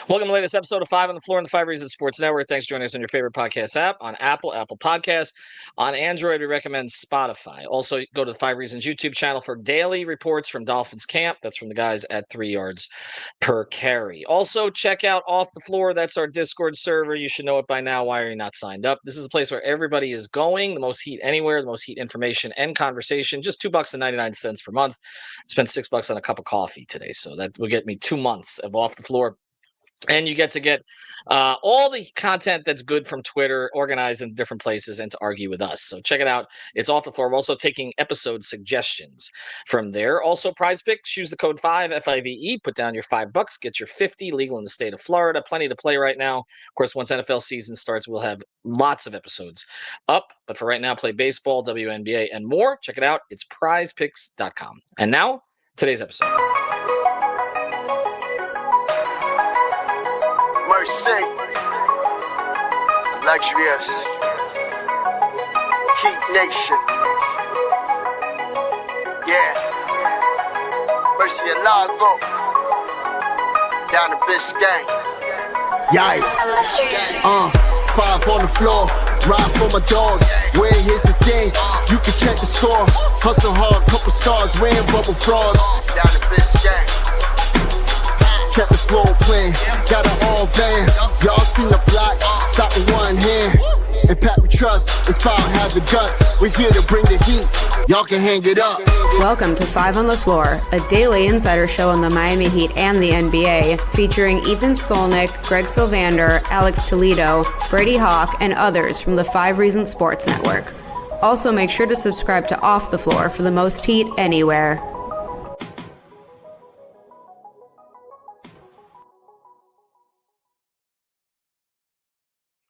Welcome to the latest episode of Five on the Floor on the Five Reasons Sports Network. Thanks for joining us on your favorite podcast app, on Apple Podcasts. On Android, we recommend Spotify. Also, go to the Five Reasons YouTube channel for daily reports from Dolphins camp. That's from the guys at 3 yards per carry. Also, check out Off the Floor. That's our Discord server. You should know it by now. Why are you not signed up? This is the place where everybody is going. The most heat anywhere, the most heat information and conversation. Just $2.99 per month. I spent $6 on a cup of coffee today, so that will get me 2 months of Off the Floor. And you get to get all the content that's good from Twitter, organized in different places, and to argue with us. So check it out. It's Off the Floor. We're also taking episode suggestions from there. Also, Prize Picks. Use the code 5, FIVE. Put down your $5. Get your 50. Legal in the state of Florida. Plenty to play right now. Of course, once NFL season starts, we'll have lots of episodes up. But for right now, play baseball, WNBA, and more. Check it out. It's prizepicks.com. And now, today's episode. Mercy, luxurious, Heat Nation, yeah, Mercy and Lago, down in Biscayne, yeah, five on the floor, ride for my dogs, where here's the thing, you can check the score, hustle hard, couple scars, wearing bubble frauds, down in Biscayne. Kept the flow playing, got it all banned. Y'all seen the block, stop with one hand. And Pat we trust, it's power, have the guts. We're here to bring the heat, y'all can hang it up. Welcome to Five on the Floor, a daily insider show on the Miami Heat and the NBA, featuring Ethan Skolnick, Greg Sylvander, Alex Toledo, Brady Hawk, and others from the 5 Reasons Sports Network. Also, make sure to subscribe to Off the Floor for the most heat anywhere.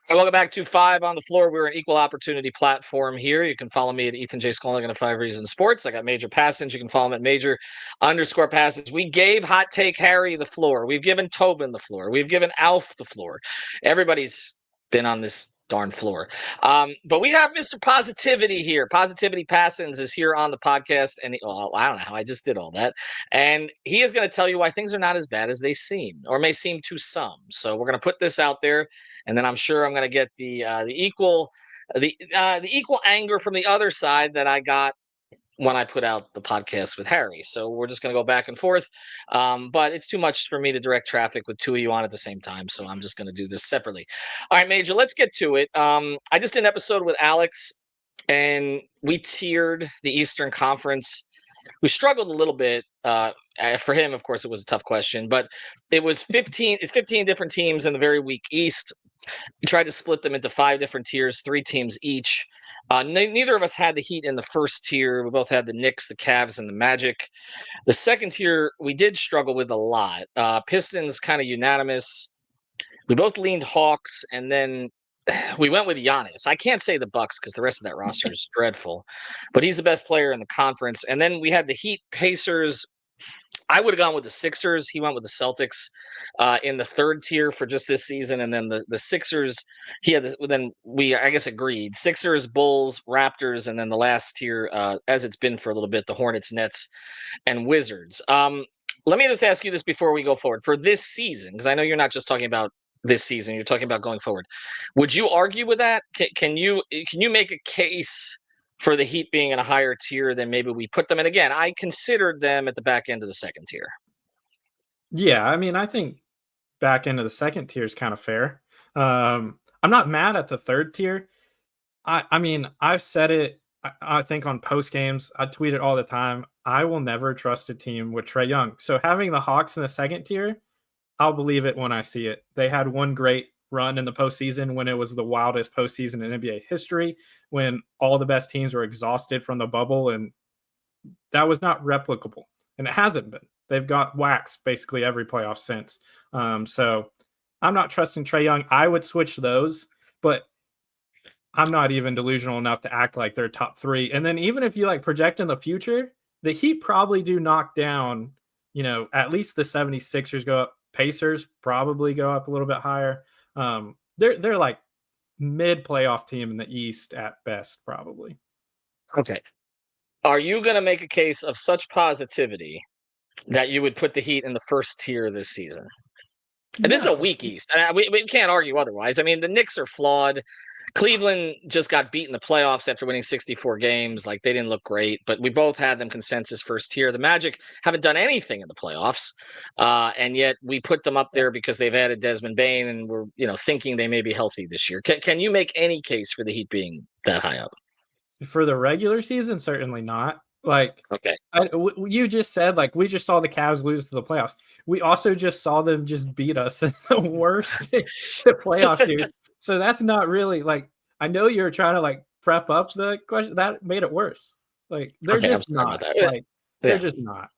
So welcome back to Five on the Floor. We're an equal opportunity platform here. You can follow me at Ethan J. Skolnick at 5 Reasons Sports. I got Major Passons. You can follow him at Major_Passons. We gave Hot Take Harry the floor. We've given Tobin the floor. We've given Alf the floor. Everybody's been on this darn floor. But we have Mr. Positivity here. Positivity Passons is here on the podcast. And I don't know how I just did all that. And he is going to tell you why things are not as bad as they seem, or may seem to some. So we're going to put this out there. And then I'm sure I'm going to get the equal anger from the other side that I got when I put out the podcast with Harry. So we're just going to go back and forth. But it's too much for me to direct traffic with two of you on at the same time. So I'm just going to do this separately. All right, Major, let's get to it. I just did an episode with Alex, and we tiered the Eastern Conference. We struggled a little bit. For him, of course, it was a tough question, but it was 15. It's 15 different teams in the very weak East. We tried to split them into 5 different tiers, 3 teams each. Neither of us had the Heat in the first tier. We both had the Knicks, the Cavs, and the Magic. The second tier, we did struggle with a lot. Pistons, kind of unanimous. We both leaned Hawks, and then we went with Giannis. I can't say the Bucks because the rest of that roster is dreadful, but he's the best player in the conference. And then we had the Heat, Pacers. I would have gone with the Sixers. He went with the Celtics in the third tier for just this season, and then the Sixers. He had then we I guess agreed Sixers, Bulls, Raptors, and then the last tier, as it's been for a little bit, the Hornets, Nets, and Wizards. Let me just ask you this before we go forward for this season, because I know you're not just talking about this season; you're talking about going forward. Would you argue with that? Can you make a case for the Heat being in a higher tier than maybe we put them in? Again, I considered them at the back end of the second tier. Yeah, I mean, I think back end of the second tier is kind of fair. I'm not mad at the third tier. I mean, I've said it, I think on post games, I tweet it all the time. I will never trust a team with Trae Young. So having the Hawks in the second tier, I'll believe it when I see it. They had one great run in the postseason when it was the wildest postseason in NBA history, when all the best teams were exhausted from the bubble, and that was not replicable, and it hasn't been. They've got waxed basically every playoff since. So I'm not trusting Trae Young. I would switch those, but I'm not even delusional enough to act like they're top 3. And then even if you like project in the future, the Heat probably do knock down, at least the 76ers go up. Pacers probably go up a little bit higher. They're like mid playoff team in the East at best, probably. Okay. Are you going to make a case of such positivity that you would put the Heat in the first tier this season? And this is a No. weak East. We can't argue otherwise. I mean, the Knicks are flawed. Cleveland just got beat in the playoffs after winning 64 games. Like, they didn't look great, but we both had them consensus first tier. The Magic haven't done anything in the playoffs, and yet we put them up there because they've added Desmond Bain, and we're thinking they may be healthy this year. Can you make any case for the Heat being that high up? For the regular season, certainly not. Like, Okay. you just said, like, we just saw the Cavs lose to the playoffs. We also just saw them just beat us in the worst the playoff series. So that's not really like, I know you're trying to like prep up the question that made it worse. Like, they're Okay, I'm just sorry about not. that. Like, they're Yeah. just not.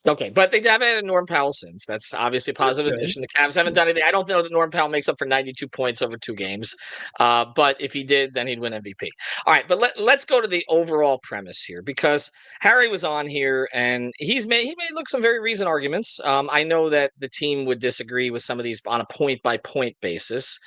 Okay, but they have added Norm Powell since. That's obviously a That's positive good. addition. The Cavs haven't done anything. I don't know that Norm Powell makes up for 92 points over 2 games, but if he did, then he'd win MVP. All right, but let's go to the overall premise here, because Harry was on here and he made look some very reasoned arguments. I know that the team would disagree with some of these on a point by point basis,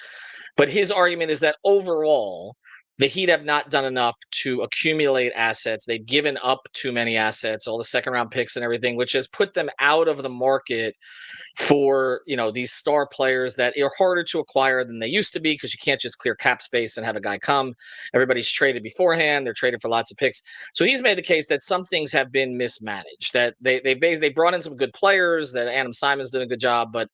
but his argument is that overall, the Heat have not done enough to accumulate assets. They've given up too many assets, all the second round picks and everything, which has put them out of the market for these star players that are harder to acquire than they used to be, because you can't just clear cap space and have a guy come. Everybody's traded beforehand. They're traded for lots of picks. So he's made the case that some things have been mismanaged, that they brought in some good players, that Adam Simon's done a good job, but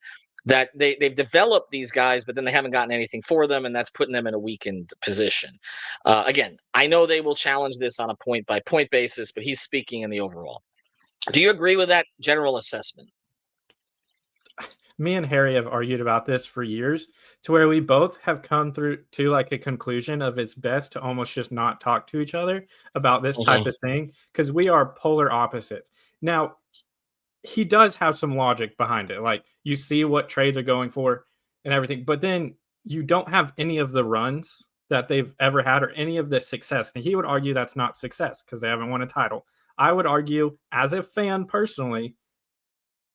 that they've developed these guys, but then they haven't gotten anything for them, and that's putting them in a weakened position. Again, I know they will challenge this on a point by point basis, but he's speaking in the overall. Do you agree with that general assessment? Me and Harry have argued about this for years, to where we both have come through to like a conclusion of it's best to almost just not talk to each other about this type of thing, because we are polar opposites. Now, he does have some logic behind it. Like, you see what trades are going for and everything, but then you don't have any of the runs that they've ever had or any of the success. And he would argue that's not success because they haven't won a title. I would argue, as a fan personally,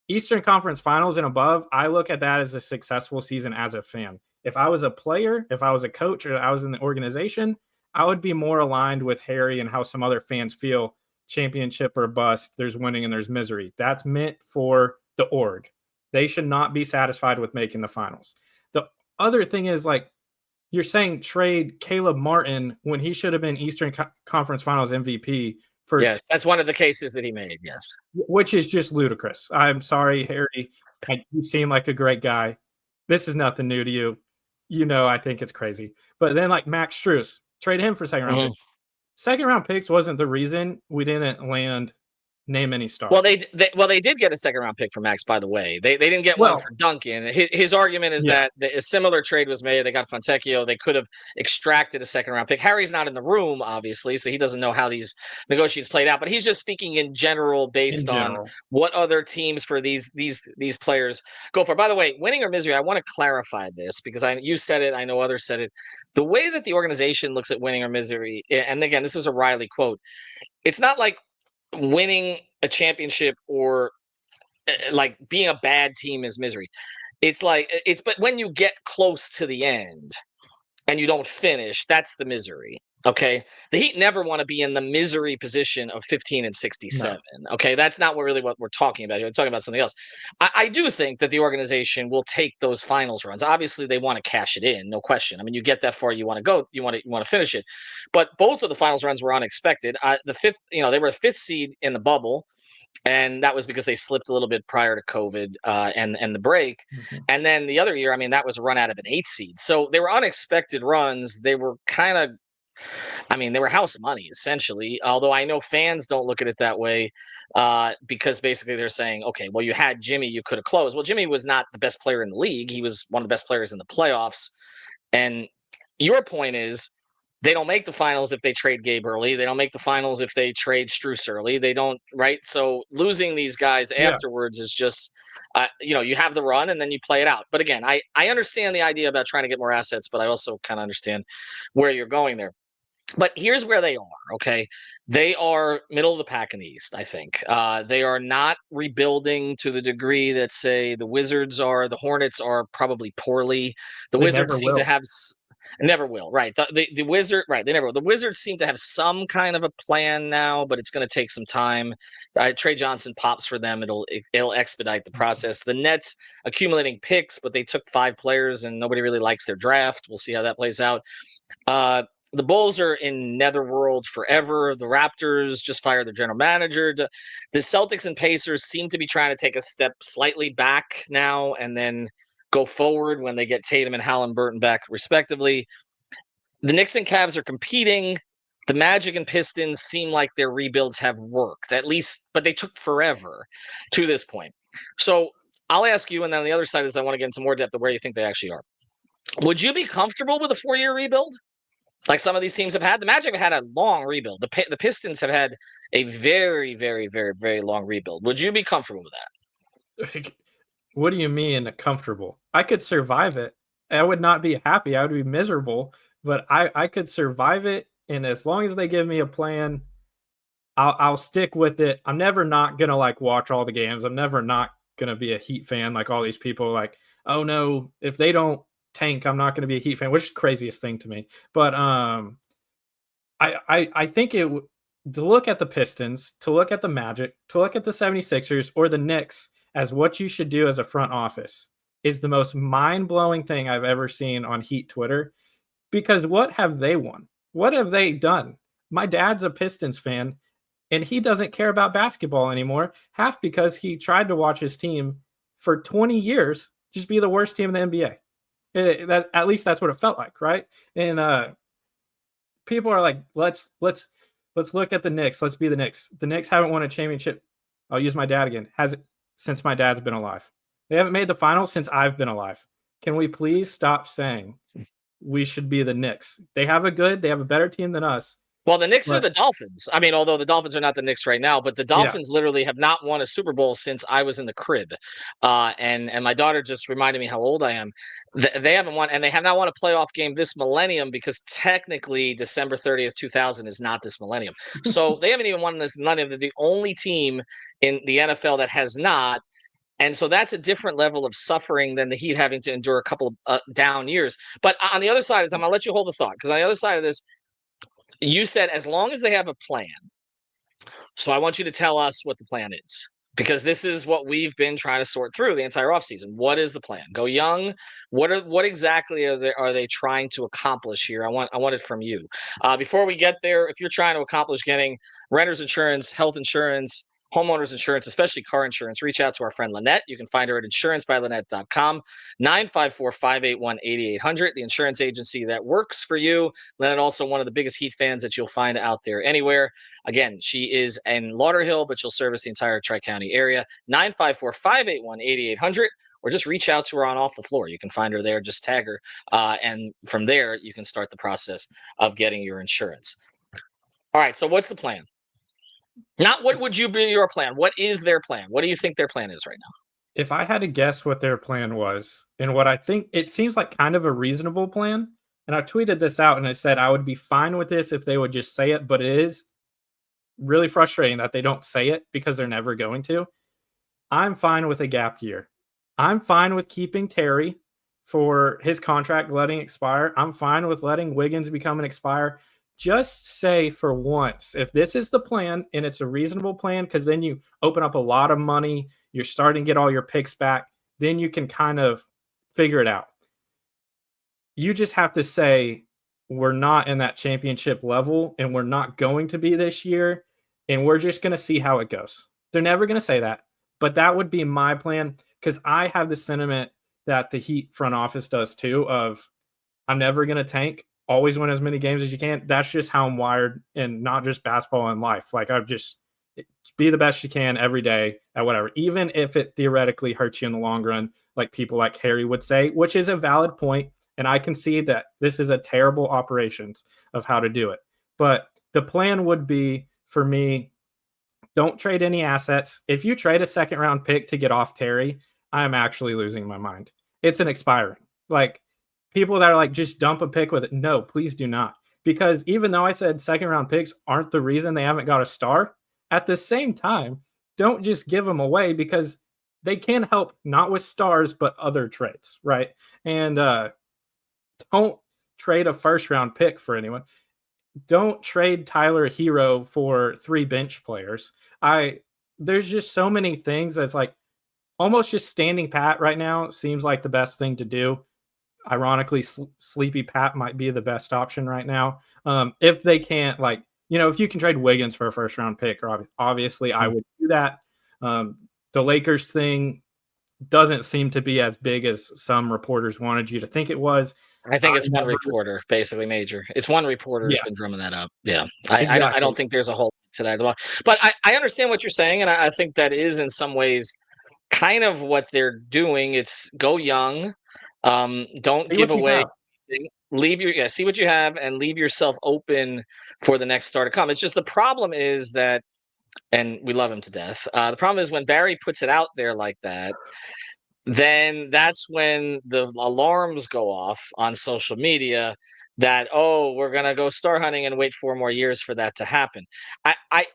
Eastern Conference Finals and above, I look at that as a successful season as a fan. If I was a player, if I was a coach, or I was in the organization, I would be more aligned with Harry and how some other fans feel. Championship or bust, there's winning and there's misery. That's meant for the org. They should not be satisfied with making the finals. The other thing is, like, you're saying trade Caleb Martin when he should have been Eastern Conference Finals MVP for. Yes, that's one of the cases that he made. Yes, which is just ludicrous. I'm sorry, Harry. You seem like a great guy. This is nothing new to you. I think it's crazy. But then, like, Max Strus, trade him for second round picks. Second round picks wasn't the reason we didn't land name any star. Well, they did get a second round pick for Max, by the way. They didn't get one for Duncan. His argument is that a similar trade was made. They got Fontecchio. They could have extracted a second round pick. Harry's not in the room, obviously, so he doesn't know how these negotiations played out. But he's just speaking in general, based on what other teams for these players go for. By the way, winning or misery, I want to clarify this, because you said it. I know others said it. The way that the organization looks at winning or misery, and again, this is a Riley quote. It's not like winning a championship or like being a bad team is misery. But when you get close to the end and you don't finish, that's the misery. Okay. The Heat never want to be in the misery position of 15 and 67. No. Okay. That's not what we're talking about here. We're talking about something else. I do think that the organization will take those finals runs. Obviously, they want to cash it in, no question. I mean, you get that far, you want to go, you want to finish it. But both of the finals runs were unexpected. The fifth, they were a fifth seed in the bubble, and that was because they slipped a little bit prior to COVID and the break. Mm-hmm. And then the other year, I mean, that was a run out of an 8th seed. So they were unexpected runs. They were they were house money, essentially. Although I know fans don't look at it that way, because basically they're saying, okay, well, you had Jimmy, you could have closed. Well, Jimmy was not the best player in the league. He was one of the best players in the playoffs. And your point is, they don't make the finals if they trade Gabe early. They don't make the finals if they trade Strus early. They don't, right? So losing these guys afterwards is just, you have the run and then you play it out. But again, I understand the idea about trying to get more assets, but I also kind of understand where you're going there. But here's where they are, okay? They are middle of the pack in the East, I think. They are not rebuilding to the degree that, say, the Wizards are. The Hornets are probably poorly. The Wizards seem to have Never will. Right. The Wizard. Right. They never will. The Wizards seem to have some kind of a plan now, but it's going to take some time. Trey Johnson pops for them. It'll expedite the process. The Nets accumulating picks, but they took 5 players, and nobody really likes their draft. We'll see how that plays out. The Bulls are in netherworld forever. The Raptors just fired their general manager. The Celtics and Pacers seem to be trying to take a step slightly back now and then go forward when they get Tatum and Halliburton back, respectively. The Knicks and Cavs are competing. The Magic and Pistons seem like their rebuilds have worked, at least, but they took forever to this point. So I'll ask you, and then on the other side is I want to get into more depth of where you think they actually are. Would you be comfortable with a 4-year rebuild? Like some of these teams have had. The Magic have had a long rebuild. The Pistons have had a very, very, very, very long rebuild. Would you be comfortable with that? What do you mean comfortable? I could survive it. I would not be happy. I would be miserable, but I could survive it. And as long as they give me a plan, I'll stick with it. I'm never not going to like watch all the games. I'm never not going to be a Heat fan. Like all these people like, oh no, if they don't tank, I'm not going to be a Heat fan, which is the craziest thing to me. But I think to look at the Pistons, to look at the Magic, to look at the 76ers or the Knicks as what you should do as a front office is the most mind-blowing thing I've ever seen on Heat Twitter. Because what have they won? What have they done? My dad's a Pistons fan, and he doesn't care about basketball anymore, half because he tried to watch his team for 20 years just be the worst team in the NBA. At least that's what it felt like, right? And people are like, let's look at the Knicks. Let's be the Knicks. The Knicks haven't won a championship. I'll use my dad again. Has it since my dad's been alive. They haven't made the finals since I've been alive. Can we please stop saying we should be the Knicks? They have a better team than us. Well, the Knicks are the Dolphins. I mean, although the Dolphins are not the Knicks right now, but the Dolphins literally have not won a Super Bowl since I was in the crib. And my daughter just reminded me how old I am. They haven't won, and they have not won a playoff game this millennium because technically December 30th, 2000 is not this millennium. So they haven't even won this millennium. They're the only team in the NFL that has not. And so that's a different level of suffering than the Heat having to endure a couple of down years. But on the other side, I'm going to let you hold the thought, because on the other side of this, you said as long as they have a plan. So I want you to tell us what the plan is, because this is what we've been trying to sort through the entire offseason. What is the plan? Go young. What exactly are they trying to accomplish here? I want it from you. Before we get there, if you're trying to accomplish getting renter's insurance, health insurance, homeowners insurance, especially car insurance, reach out to our friend Lynette. You can find her at insurancebylynette.com, 954-581-8800, the insurance agency that works for you. Lynette, also one of the biggest Heat fans that you'll find out there anywhere. Again, she is in Lauderhill, but she'll service the entire Tri-County area, 954-581-8800, or just reach out to her on Off the Floor. You can find her there, just tag her, and from there, you can start the process of getting your insurance. All right, so what's the plan? Not what would you be your plan? What is their plan? What do you think their plan is right now? If I had to guess what their plan was, and what I think it seems like kind of a reasonable plan, and I tweeted this out and I said I would be fine with this if they would just say it, but it is really frustrating that they don't say it because they're never going to. I'm fine with a gap year. I'm fine with keeping Terry for his contract letting expire. I'm fine with letting Wiggins become an expire. Just say for once, if this is the plan and it's a reasonable plan, because then you open up a lot of money, you're starting to get all your picks back, then you can kind of figure it out. You just have to say, we're not in that championship level and we're not going to be this year, and we're just going to see how it goes. They're never going to say that, but that would be my plan, because I have the sentiment that the Heat front office does too of, I'm never going to tank. Always win as many games as you can. That's just how I'm wired, and not just basketball in life. Like, I've just be the best you can every day at whatever, even if it theoretically hurts you in the long run, like people like Harry would say, which is a valid point. And I can see that this is a terrible operations of how to do it. But the plan would be, for me, don't trade any assets. If you trade a second round pick to get off Terry, I'm actually losing my mind. It's an expiring. Like, people that are like, just dump a pick with it. No, please do not. Because even though I said second round picks aren't the reason they haven't got a star, at the same time, don't just give them away, because they can help not with stars, but other traits, right? And don't trade a first-round pick for anyone. Don't trade Tyler Hero for 3 bench players. There's just so many things that's like almost just standing pat right now seems like the best thing to do. Ironically, Sleepy Pat might be the best option right now. If they can't, like, if you can trade Wiggins for a first round pick, obviously I would do that. The Lakers thing doesn't seem to be as big as some reporters wanted you to think it was. I think it's one reporter, basically, Major. It's one reporter who's been drumming that up. Yeah, I don't think there's a whole to that. But I understand what you're saying, and I think that is in some ways kind of what they're doing. It's go young, don't give away. See what you have, and leave yourself open for the next star to come. It's just the problem is that, and we love him to death. The problem is when Barry puts it out there like that, then that's when the alarms go off on social media that, oh, we're gonna go star hunting and wait 4 more years for that to happen. I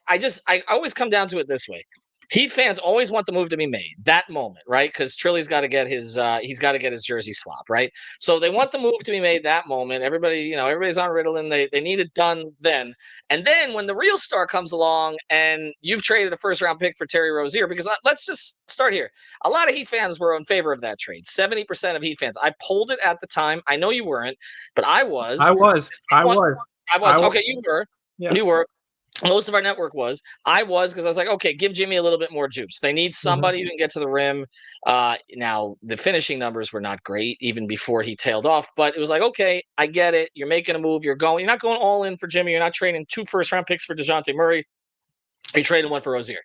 always come down to it this way. Heat fans always want the move to be made that moment, right? Because Trilly's got to get his he's got to get his jersey swap, right? So they want the move to be made that moment. Everybody, everybody's on Ritalin. They need it done then. And then when the real star comes along and you've traded a first round pick for Terry Rozier, because let's just start here. A lot of Heat fans were in favor of that trade. 70% of Heat fans. I polled it at the time. I know you weren't, but I was. I was. Okay, you were. Yeah. You were. Most of our network was. I was, because I was like, okay, give Jimmy a little bit more juice. They need somebody who can get to the rim. Now, the finishing numbers were not great even before he tailed off, but it was like, okay, I get it. You're making a move. You're not going all in for Jimmy. You're not trading 2 first-round picks for DeJounte Murray. You're trading 1 for Rozier.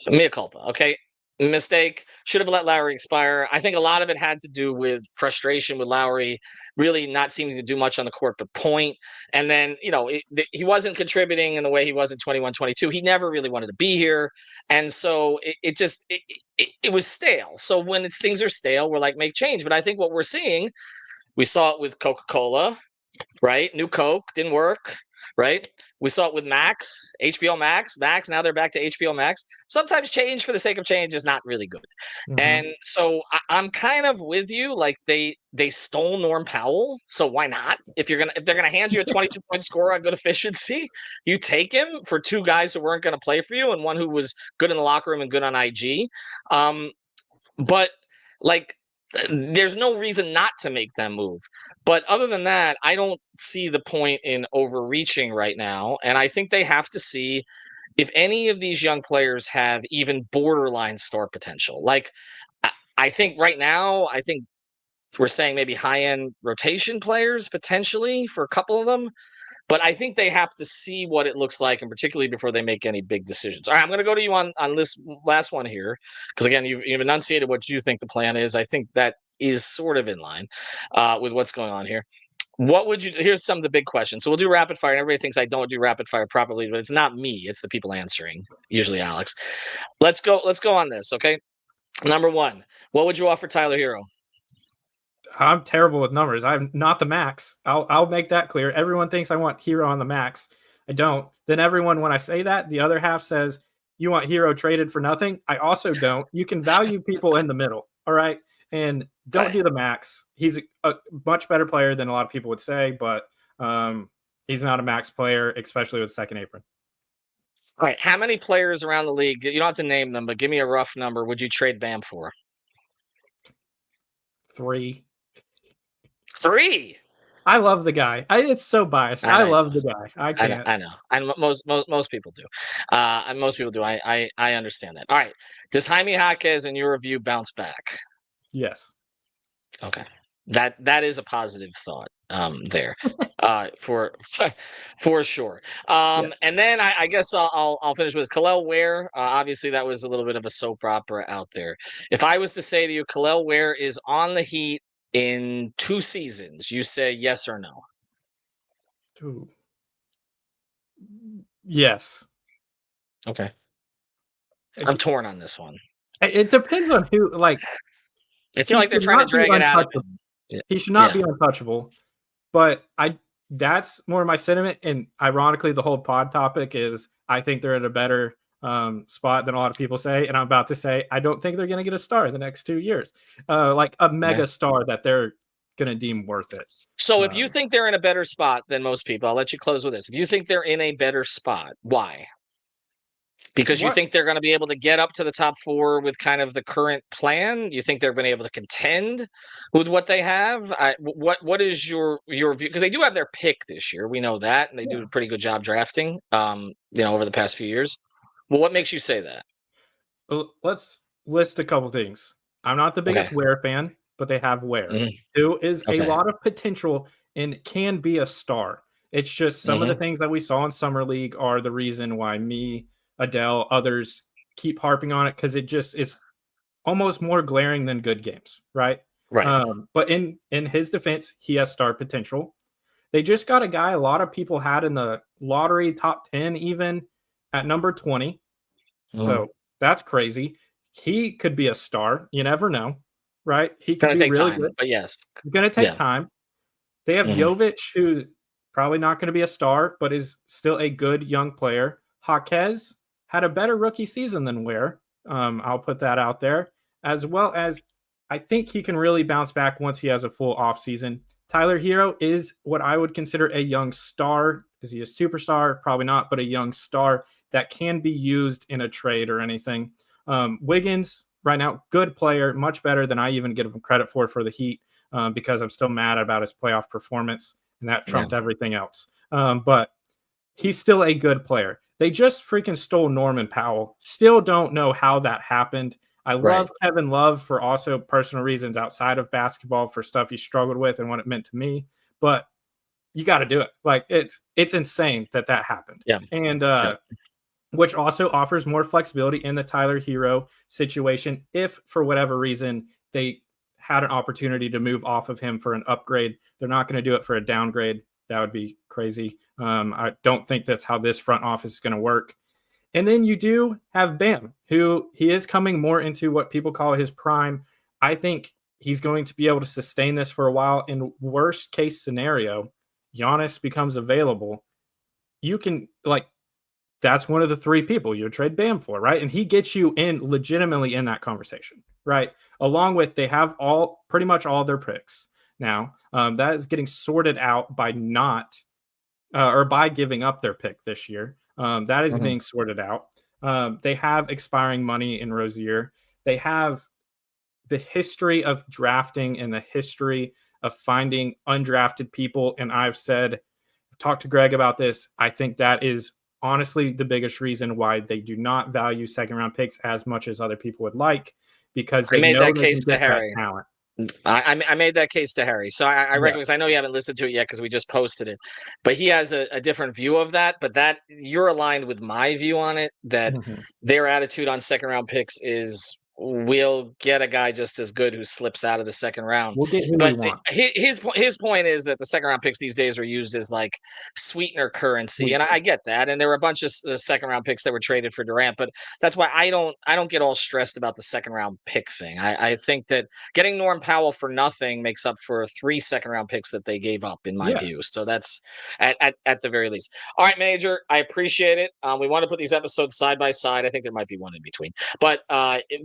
Mea culpa, okay? Mistake. Should have let Lowry expire. I think a lot of it had to do with frustration with Lowry really not seeming to do much on the court but point. And then, he wasn't contributing in the way he was in 21-22. He never really wanted to be here. And so it was stale. So when things are stale, we're like, make change. But I think what we're seeing, we saw it with Coca-Cola, right? New Coke didn't work, right? We saw it with Max, HBO Max. Now they're back to HBO Max. Sometimes change for the sake of change is not really good. And so I'm kind of with you. Like they stole Norm Powell, so why not? If they're gonna hand you a 22-point scorer on good efficiency, you take him for 2 guys who weren't gonna play for you and one who was good in the locker room and good on IG. But like, there's no reason not to make them move. But other than that, I don't see the point in overreaching right now. And I think they have to see if any of these young players have even borderline star potential. Like, I think right now, we're saying maybe high-end rotation players potentially for a couple of them. But I think they have to see what it looks like, and particularly before they make any big decisions. All right, I'm going to go to you on this last one here, because again, you've enunciated what you think the plan is. I think that is sort of in line with what's going on here. Here's some of the big questions. So we'll do rapid fire, and everybody thinks I don't do rapid fire properly, but it's not me, it's the people answering, usually Alex. Let's go on this, okay? Number 1, what would you offer Tyler Hero? I'm terrible with numbers. I'm not the max. I'll make that clear. Everyone thinks I want Hero on the max. I don't. Then everyone, when I say that, the other half says, you want Hero traded for nothing? I also don't. You can value people in the middle, all right? And don't do the max. He's a much better player than a lot of people would say, but he's not a max player, especially with second apron. All right. How many players around the league, you don't have to name them, but give me a rough number, would you trade Bam for? 3. 3? I love the guy. It's so biased. I love the guy. I can't. I know. And most people do. And most people do. I understand that. All right. Does Jaime Jaquez, in your review, bounce back? Yes. Okay. That is a positive thought there, for sure. And then I guess I'll finish with Kel'el Ware. Obviously, that was a little bit of a soap opera out there. If I was to say to you, Kel'el Ware is on the Heat in 2 seasons, you say yes or no? Ooh. Yes. Okay. I'm torn on this one. It depends on who. Like, I feel like they're trying to drag it out of him. He should not be untouchable. But that's more my sentiment. And ironically, the whole pod topic is I think they're in a better spot than a lot of people say. And I'm about to say I don't think they're going to get a star in the next 2 years, like a mega star that they're going to deem worth it. So if you think they're in a better spot than most people, I'll let you close with this. If you think they're in a better spot, why? Because you What? think they're going to be able to get up to the top 4 with kind of the current plan? You think they're going to be able to contend with what they have? What is your view? Because they do have their pick this year. We know that, and they do a pretty good job drafting. Over the past few years. Well, what makes you say that? Well, let's list a couple things. I'm not the Okay. biggest Ware fan, but they have Ware, Mhm. who is a Okay. lot of potential and can be a star. It's just some of the Mhm. things that we saw in summer league are the reason why me, Adele, others keep harping on it, because it's almost more glaring than good games, right? Right. But in his defense, he has star potential. They just got a guy a lot of people had in the lottery top 10, even at number 20. Mhm. So that's crazy. He could be a star. You never know, right? He It's could going to be take really time, good. but yes. It's going to take Yeah. time. They have Mhm. Jovic, who's probably not going to be a star, but is still a good young player. Jaquez had a better rookie season than Ware. I'll put that out there, as well as I think he can really bounce back once he has a full offseason. Tyler Hero is what I would consider a young star. Is he a superstar? Probably not, but a young star that can be used in a trade or anything. Wiggins, right now, good player, much better than I even give him credit for the Heat, because I'm still mad about his playoff performance, and that Yeah. trumped everything else. But he's still a good player. They just freaking stole Norman Powell. Still don't know how that happened. I Right. love Kevin Love for also personal reasons outside of basketball, for stuff he struggled with and what it meant to me. But you got to do it. Like, it's insane that happened. Yeah. And Yeah. which also offers more flexibility in the Tyler Hero situation if for whatever reason they had an opportunity to move off of him for an upgrade. They're not going to do it for a downgrade. That would be crazy. I don't think that's how this front office is going to work. And then you do have Bam, who he is coming more into what people call his prime. I think he's going to be able to sustain this for a while. In worst case scenario, Giannis becomes available. You can, like, that's one of the 3 people you would trade Bam for, right? And he gets you in legitimately in that conversation, right? Along with, they have pretty much all their picks now. That is getting sorted out by by giving up their pick this year. That is being sorted out. They have expiring money in Rozier. They have the history of drafting and the history of finding undrafted people. And I've talked to Greg about this. I think that is honestly the biggest reason why they do not value second round picks as much as other people would like, because I they made know that they case can to get that Harry. talent. I made that case to Harry. So I Yeah. recognize, I know you haven't listened to it yet because we just posted it, but he has a different view of that. But that you're aligned with my view on it, that Mhm. their attitude on second round picks is we'll get a guy just as good who slips out of the second round. We'll get who we But want. his point is that the second round picks these days are used as like sweetener currency, and I get that. And there were a bunch of second round picks that were traded for Durant, but that's why I don't get all stressed about the second round pick thing. I think that getting Norm Powell for nothing makes up for 3 second round picks that they gave up, in my Yeah. view. So that's at the very least. All right, Major, I appreciate it. We want to put these episodes side by side. I think there might be one in between, but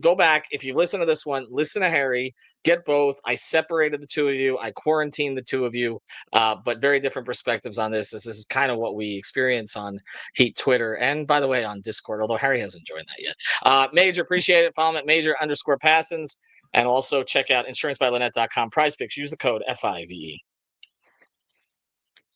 go back if you listen to this one. Listen to Harry. Get both. I separated the 2 of you. I quarantined the 2 of you, but very different perspectives on this. This is kind of what we experience on Heat Twitter, and by the way, on Discord. Although Harry hasn't joined that yet. Major, appreciate it. Follow him at Major_Passons. And also check out insurancebylynette.com. Prize Picks. Use the code FIVE.